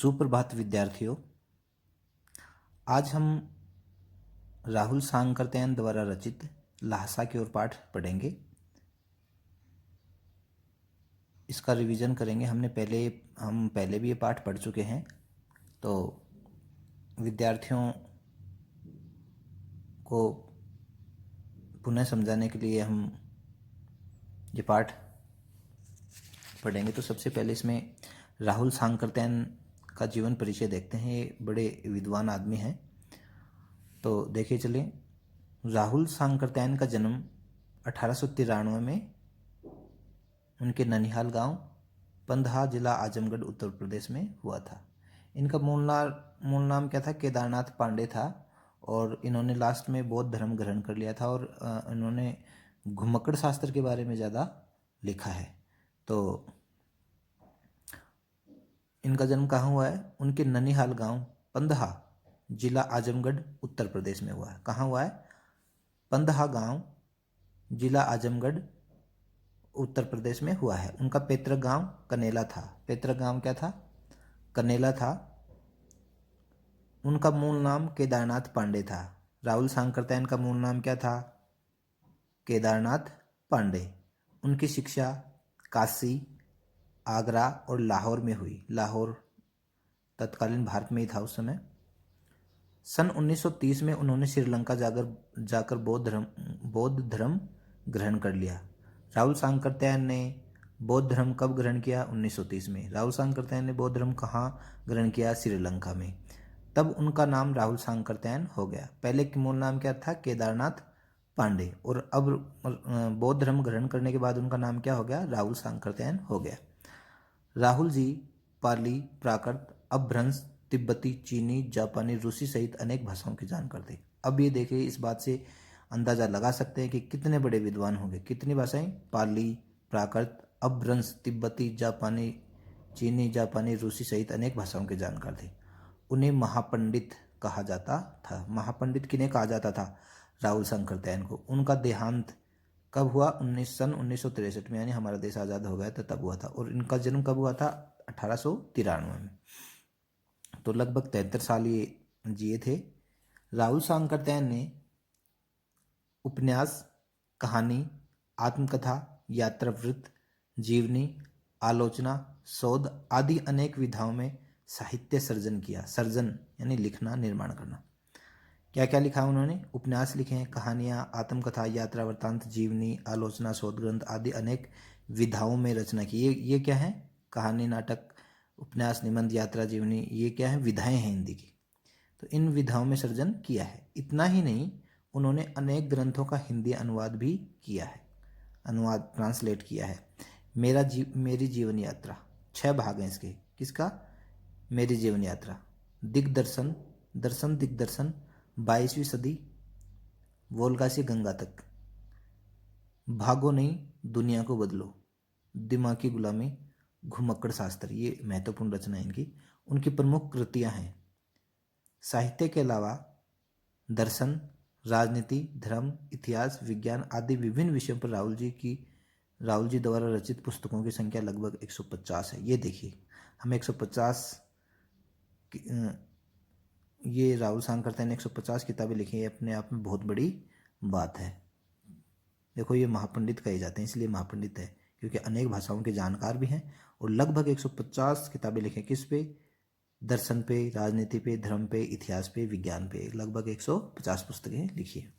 सुप्रभात विद्यार्थियों। आज हम राहुल सांकृत्यायन द्वारा रचित ल्हासा की ओर पाठ पढ़ेंगे। इसका रिवीजन करेंगे। हम पहले भी ये पाठ पढ़ चुके हैं, तो विद्यार्थियों को पुनः समझाने के लिए हम ये पाठ पढ़ेंगे। तो सबसे पहले इसमें राहुल सांकृत्यायन का जीवन परिचय देखते हैं। ये बड़े विद्वान आदमी हैं। तो देखिए चलिए, राहुल सांकृत्यायन का जन्म 1893 में उनके ननिहाल गांव पंदहा, जिला आजमगढ़, उत्तर प्रदेश में हुआ था। इनका मूल नाम क्या था? केदारनाथ पांडे था। और इन्होंने लास्ट में बौद्ध धर्म ग्रहण कर लिया था। और इन्होंने घुमक्कड़ शास्त्र के बारे में ज़्यादा लिखा है। तो इनका जन्म कहाँ हुआ है? उनके ननिहाल गांव पंदहा, जिला आजमगढ़, उत्तर प्रदेश में हुआ है। कहाँ हुआ है? पंदहा गांव, जिला आजमगढ़, उत्तर प्रदेश में हुआ है। उनका पैतृक गांव कनेला था। पैतृक गांव क्या था? कनेला था। उनका मूल नाम केदारनाथ पांडे था। राहुल सांकृत्यायन का मूल नाम क्या था? केदारनाथ पांडे। उनकी शिक्षा काशी, आगरा और लाहौर में हुई। लाहौर तत्कालीन भारत में ही था उस समय। सन 1930 में उन्होंने श्रीलंका जाकर बौद्ध धर्म ग्रहण कर लिया। राहुल सांकृत्यायन ने बौद्ध धर्म कब ग्रहण किया? 1930 में। राहुल सांकृत्यायन ने बौद्ध धर्म कहाँ ग्रहण किया? श्रीलंका में। तब उनका नाम राहुल सांकृत्यायन हो गया। पहले के मूल नाम क्या था? केदारनाथ पांडे। और अब बौद्ध धर्म ग्रहण करने के बाद उनका नाम क्या हो गया? राहुल सांकृत्यायन हो गया। राहुल जी पाली, प्राकृत, अपभ्रंश, तिब्बती, चीनी, जापानी, रूसी सहित अनेक भाषाओं की जानकार थे। अब ये देखिए, इस बात से अंदाजा लगा सकते हैं कि कितने बड़े विद्वान होंगे। कितनी भाषाएं? पाली, प्राकृत, अपभ्रंश, तिब्बती, जापानी, चीनी, जापानी, रूसी सहित अनेक भाषाओं के जानकार थे। उन्हें महापंडित कहा जाता था। महापंडित किन्हें कहा जाता था? राहुल सांकृत्यायन को। उनका देहांत कब हुआ? सन 1963 में, यानी हमारा देश आज़ाद हो गया था तब हुआ था। और इनका जन्म कब हुआ था? 1893 में। तो लगभग 73 साल ये जिए थे। राहुल सांकृत्यायन ने उपन्यास, कहानी, आत्मकथा, यात्रावृत्त, जीवनी, आलोचना, शोध आदि अनेक विधाओं में साहित्य सर्जन किया। सर्जन यानी लिखना, निर्माण करना। क्या क्या लिखा उन्होंने? उपन्यास लिखे हैं, कहानियाँ, आत्मकथा, यात्रा वृत्तांत, जीवनी, आलोचना, शोध ग्रंथ आदि अनेक विधाओं में रचना की। ये क्या है? कहानी, नाटक, उपन्यास, निबंध, यात्रा, जीवनी, ये क्या है? विधाएं हैं हिंदी की। तो इन विधाओं में सर्जन किया है। इतना ही नहीं, उन्होंने अनेक ग्रंथों का हिंदी अनुवाद भी किया है। अनुवाद, ट्रांसलेट किया है। मेरी जीवन यात्रा, 6 भाग हैं इसके। किसका? मेरी जीवन यात्रा। दिग्दर्शन, दर्शन दिग्दर्शन, 22वीं सदी, वोल्गा से गंगा तक, भागो नहीं दुनिया को बदलो, दिमाग की गुलामी, घुमक्कड़ शास्त्र, ये महत्वपूर्ण रचना है इनकी। उनकी प्रमुख कृतियां हैं। साहित्य के अलावा दर्शन, राजनीति, धर्म, इतिहास, विज्ञान आदि विभिन्न विषयों पर राहुल जी द्वारा रचित पुस्तकों की संख्या लगभग 150 है। ये देखिए, हम 150 ये राहुल सांकृत्यायन ने 150 किताबें लिखी है। अपने आप में बहुत बड़ी बात है। देखो, ये महापंडित कहे जाते हैं, इसलिए महापंडित है क्योंकि अनेक भाषाओं के जानकार भी हैं। और लगभग 150 किताबें लिखी हैं। किस पे? दर्शन पे, राजनीति पे, धर्म पे, इतिहास पे, विज्ञान पे। लगभग 150 पुस्तकें लिखी हैं।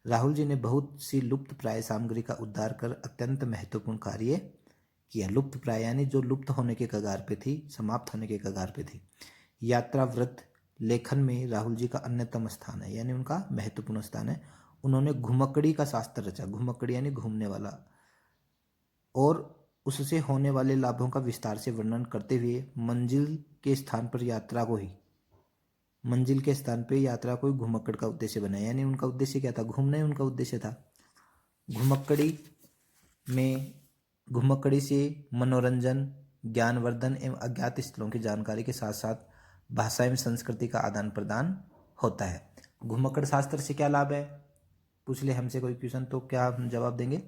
राहुल जी ने बहुत सी लुप्त प्राय सामग्री का उद्धार कर अत्यंत महत्वपूर्ण कार्य किया। लुप्त प्राय यानी जो लुप्त होने के कगार पे थी, समाप्त होने के कगार पे थी। यात्रा व्रत लेखन में राहुल जी का अन्यतम स्थान है, यानी उनका महत्वपूर्ण स्थान है। उन्होंने घुमक्कड़ी का शास्त्र रचा। घुमक्कड़ी यानी घूमने वाला, और उससे होने वाले लाभों का विस्तार से वर्णन करते हुए मंजिल के स्थान पर यात्रा को ही घुमक्कड़ का उद्देश्य बनाया। यानी उनका उद्देश्य क्या था? घूमना ही उनका उद्देश्य था। घुमक्कड़ी से मनोरंजन, ज्ञानवर्धन एवं अज्ञात स्थलों की जानकारी के साथ साथ भाषा एवं संस्कृति का आदान प्रदान होता है। घुमक्कड़ शास्त्र से क्या लाभ है? पूछ ले हमसे कोई क्वेश्चन तो क्या हम जवाब देंगे?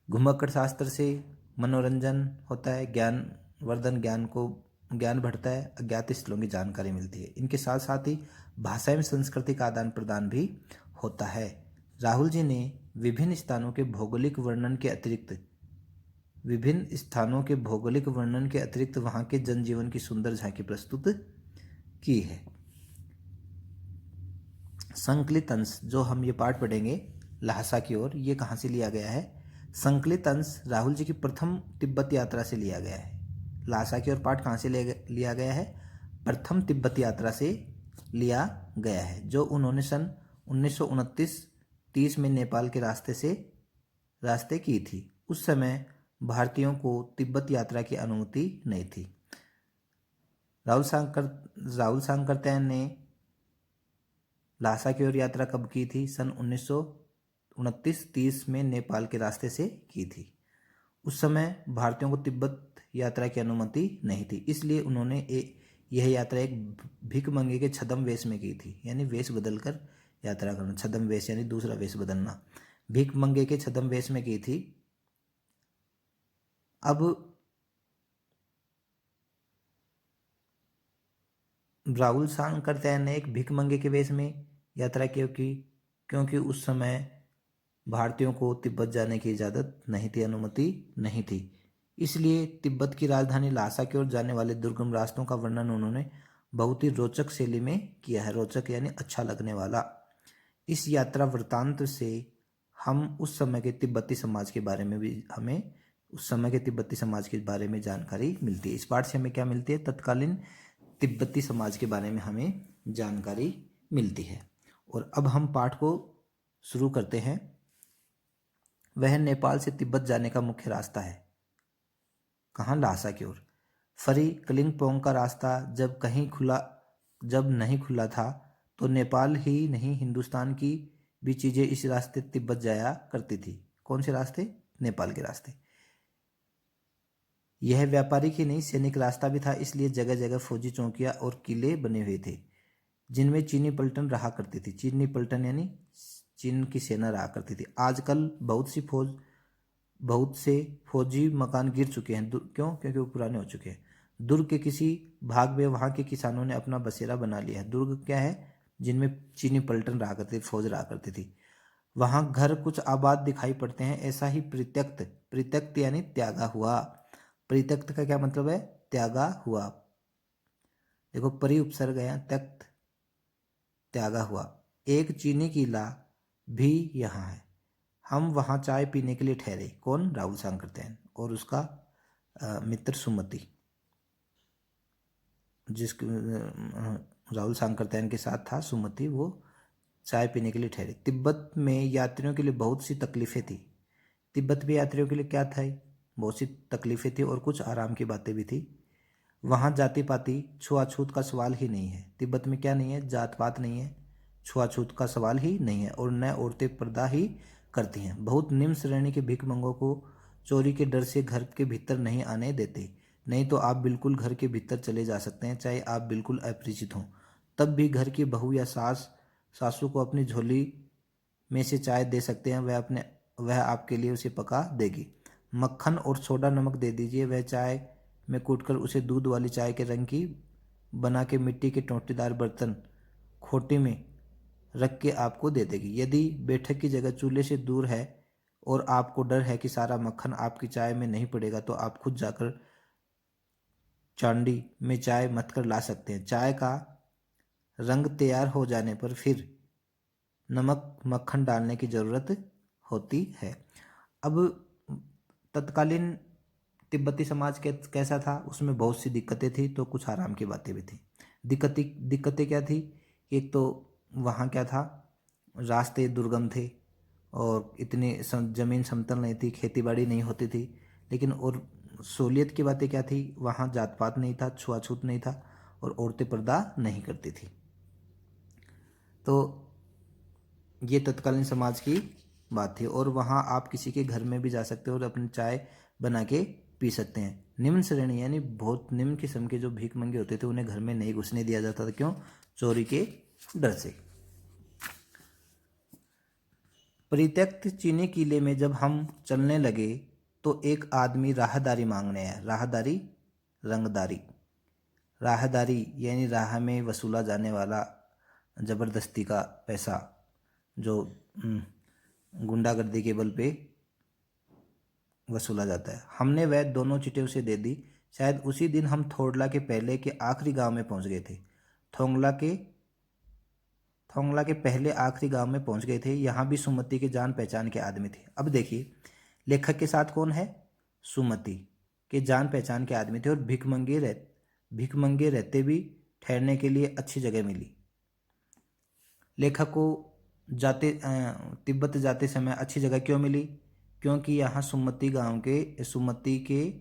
घुमक्कड़ शास्त्र से मनोरंजन होता है, ज्ञानवर्धन, ज्ञान को ज्ञान बढ़ता है, अज्ञात स्थलों की जानकारी मिलती है। इनके साथ साथ ही भाषा एवं संस्कृति का आदान प्रदान भी होता है। राहुल जी ने विभिन्न स्थानों के भौगोलिक वर्णन के अतिरिक्त वहाँ के जनजीवन की सुंदर झांकी प्रस्तुत की है। संकलित अंश, जो हम ये पाठ पढ़ेंगे ल्हासा की ओर, ये कहाँ से लिया गया है? संकलित अंश राहुल जी की प्रथम तिब्बत यात्रा से लिया गया है। ल्हासा की ओर पाठ कहाँ से लिया गया है? प्रथम तिब्बत यात्रा से लिया गया है, जो उन्होंने सन 1929-30 में नेपाल के रास्ते की थी। उस समय भारतीयों को तिब्बत यात्रा की अनुमति नहीं थी। राहुल सांकरत्यायन ने ल्हासा की ओर यात्रा कब की थी? सन 1929-30 में नेपाल के रास्ते से की थी। उस समय भारतीयों को तिब्बत यात्रा की अनुमति नहीं थी, इसलिए उन्होंने यह यात्रा एक भिखमंगे के छद्म वेश में की थी, यानी वेश बदलकर यात्रा करना। छद्म वेश यानी दूसरा वेश बदलना। भिखमंगे के छद्म वेश में की थी। अब राहुल सांकरत्यायन ने एक भिखमंगे के वेश में यात्रा क्योंकि उस समय भारतीयों को तिब्बत जाने की इजाज़त नहीं थी, अनुमति नहीं थी। इसलिए तिब्बत की राजधानी ल्हासा की ओर जाने वाले दुर्गम रास्तों का वर्णन उन्होंने बहुत ही रोचक शैली में किया है। रोचक यानी अच्छा लगने वाला। इस यात्रा वृत्तांत से हम उस समय के तिब्बती समाज के बारे में जानकारी मिलती है। इस पाठ से हमें क्या मिलती है? तत्कालीन तिब्बती समाज के बारे में हमें जानकारी मिलती है। और अब हम पाठ को शुरू करते हैं। वह नेपाल से तिब्बत जाने का मुख्य रास्ता है। कहाँ? ल्हासा की ओर। फरी कलिंगपोंग का रास्ता जब नहीं खुला था तो नेपाल ही नहीं, हिंदुस्तान की भी चीज़ें इस रास्ते तिब्बत जाया करती थी। कौन से रास्ते? नेपाल के रास्ते। यह व्यापारिक ही नहीं, सैनिक रास्ता भी था, इसलिए जगह जगह फौजी चौकियां और किले बने हुए थे जिनमें चीनी पलटन रहा करती थी। चीनी पलटन यानी चीन की सेना रहा करती थी। आजकल बहुत से फौजी मकान गिर चुके हैं। क्यों? क्योंकि वो पुराने हो चुके हैं। दुर्ग के किसी भाग में वहाँ के किसानों ने अपना बसेरा बना लिया है। दुर्ग क्या है? जिनमें चीनी पलटन रहा करती थी, फौज रहा करती थी। वहाँ घर कुछ आबाद दिखाई पड़ते हैं। ऐसा ही परित्यक्त यानी त्यागा हुआ। परित्यक्त का क्या मतलब है? त्यागा हुआ। देखो, परि उपसर्ग है, त्यक्त त्यागा हुआ। एक चीनी किला भी यहाँ है। हम वहाँ चाय पीने के लिए ठहरे। कौन? राहुल सांकरत्यायन और उसका मित्र सुमति। राहुल सांकरत्यायन के साथ था सुमति, वो चाय पीने के लिए ठहरे। तिब्बत में यात्रियों के लिए बहुत सी तकलीफें थी। तिब्बत में यात्रियों के लिए क्या था? बहुत सी तकलीफें थी और कुछ आराम की बातें भी थी। वहाँ जाति पाति छुआछूत का सवाल ही नहीं है। तिब्बत में क्या नहीं है? जात पात नहीं है, छुआछूत का सवाल ही नहीं है, और न औरतें पर्दा ही करती हैं। बहुत निम्न श्रेणी के भिखमंगों को चोरी के डर से घर के भीतर नहीं आने देते। नहीं तो आप बिल्कुल घर के भीतर चले जा सकते हैं, चाहे आप बिल्कुल अपरिचित हों। तब भी घर की बहू या सासू को अपनी झोली में से चाय दे सकते हैं। वह आपके लिए उसे पका देगी। मक्खन और सोडा नमक दे दीजिए, वह चाय में कूटकर उसे दूध वाली चाय के रंग की बना के मिट्टी के टोंटीदार बर्तन खोटे में रख के आपको दे देगी। यदि बैठक की जगह चूल्हे से दूर है और आपको डर है कि सारा मक्खन आपकी चाय में नहीं पड़ेगा, तो आप खुद जाकर चांडी में चाय मथ कर ला सकते हैं। चाय का रंग तैयार हो जाने पर फिर नमक मक्खन डालने की ज़रूरत होती है। अब तत्कालीन तिब्बती समाज कैसा था? उसमें बहुत सी दिक्कतें थी, तो कुछ आराम की बातें भी थी। दिक्कतें क्या थी? एक तो वहाँ क्या था? रास्ते दुर्गम थे और इतनी ज़मीन समतल नहीं थी, खेतीबाड़ी नहीं होती थी। लेकिन और सहूलियत की बातें क्या थी? वहाँ जात पात नहीं था, छुआछूत नहीं था, और औरतें पर्दा नहीं करती थी। तो ये तत्कालीन समाज की बात थी। और वहाँ आप किसी के घर में भी जा सकते हो और अपनी चाय बना के पी सकते हैं। निम्न श्रेणी यानी बहुत निम्न किस्म के जो भीख मंगे होते थे, उन्हें घर में नहीं घुसने दिया जाता था। क्यों? चोरी के डर से। परित्यक्त चीनी किले में जब हम चलने लगे तो एक आदमी राहदारी मांगने आया। राहदारी, रंगदारी। राहदारी यानी राह में वसूला जाने वाला ज़बरदस्ती का पैसा जो गुंडागर्दी के बल पे वसूला जाता है। हमने वह दोनों चिट्ठियाँ उसे दे दी। शायद उसी दिन हम थोड़ला के पहले के आखिरी गांव में पहुंच गए थे। थोंगला के पहले आखिरी गांव में पहुंच गए थे। यहाँ भी सुमति के जान पहचान के आदमी थे। अब देखिए लेखक के साथ कौन है? सुमति के जान पहचान के आदमी थे और भिखमंगे रहते भी ठहरने के लिए अच्छी जगह मिली। लेखक को तिब्बत जाते समय अच्छी जगह क्यों मिली? क्योंकि यहाँ सुमति के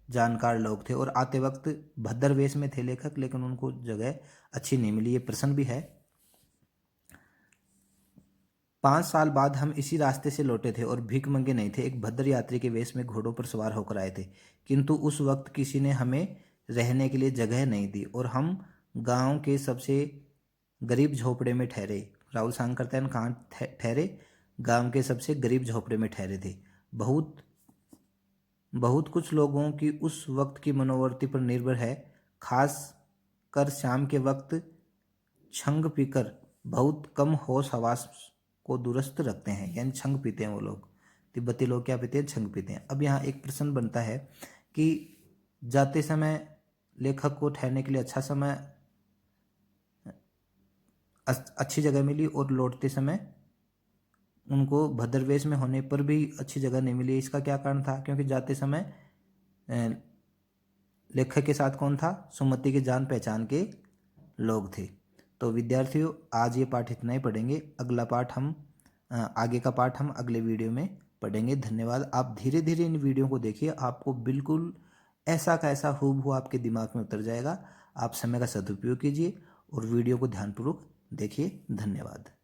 जानकार लोग थे और आते वक्त भद्र वेश में थे लेखक, लेकिन उनको जगह अच्छी नहीं मिली। ये प्रश्न भी है। 5 साल बाद हम इसी रास्ते से लौटे थे और भीख मंगे नहीं थे, एक भद्र यात्री के वेश में घोड़ों पर सवार होकर आए थे। किंतु उस वक्त किसी ने हमें रहने के लिए जगह नहीं दी और हम गांव के सबसे गरीब झोपड़े में ठहरे। राहुल सांकरतैन कहाँ ठहरे? गांव के सबसे गरीब झोपड़े में ठहरे थे। बहुत कुछ लोगों की उस वक्त की मनोवृत्ति पर निर्भर है, खास कर शाम के वक्त छंग पीकर बहुत कम होश हवास को दुरुस्त रखते हैं, यानी छंग पीते हैं वो लोग। तिब्बती लोग क्या पीते हैं? छंग पीते हैं। अब यहाँ एक प्रश्न बनता है कि जाते समय लेखक को ठहरने के लिए अच्छी जगह मिली और लौटते समय उनको भद्रवेश में होने पर भी अच्छी जगह नहीं मिली। इसका क्या कारण था? क्योंकि जाते समय लेखक के साथ कौन था? सुमति के जान पहचान के लोग थे। तो विद्यार्थियों आज ये पाठ इतना ही पढ़ेंगे। आगे का पाठ हम अगले वीडियो में पढ़ेंगे। धन्यवाद। आप धीरे धीरे इन वीडियो को देखिए, आपको बिल्कुल ऐसा का ऐसा हूबहू आपके दिमाग में उतर जाएगा। आप समय का सदुपयोग कीजिए और वीडियो को ध्यानपूर्वक देखिए। धन्यवाद।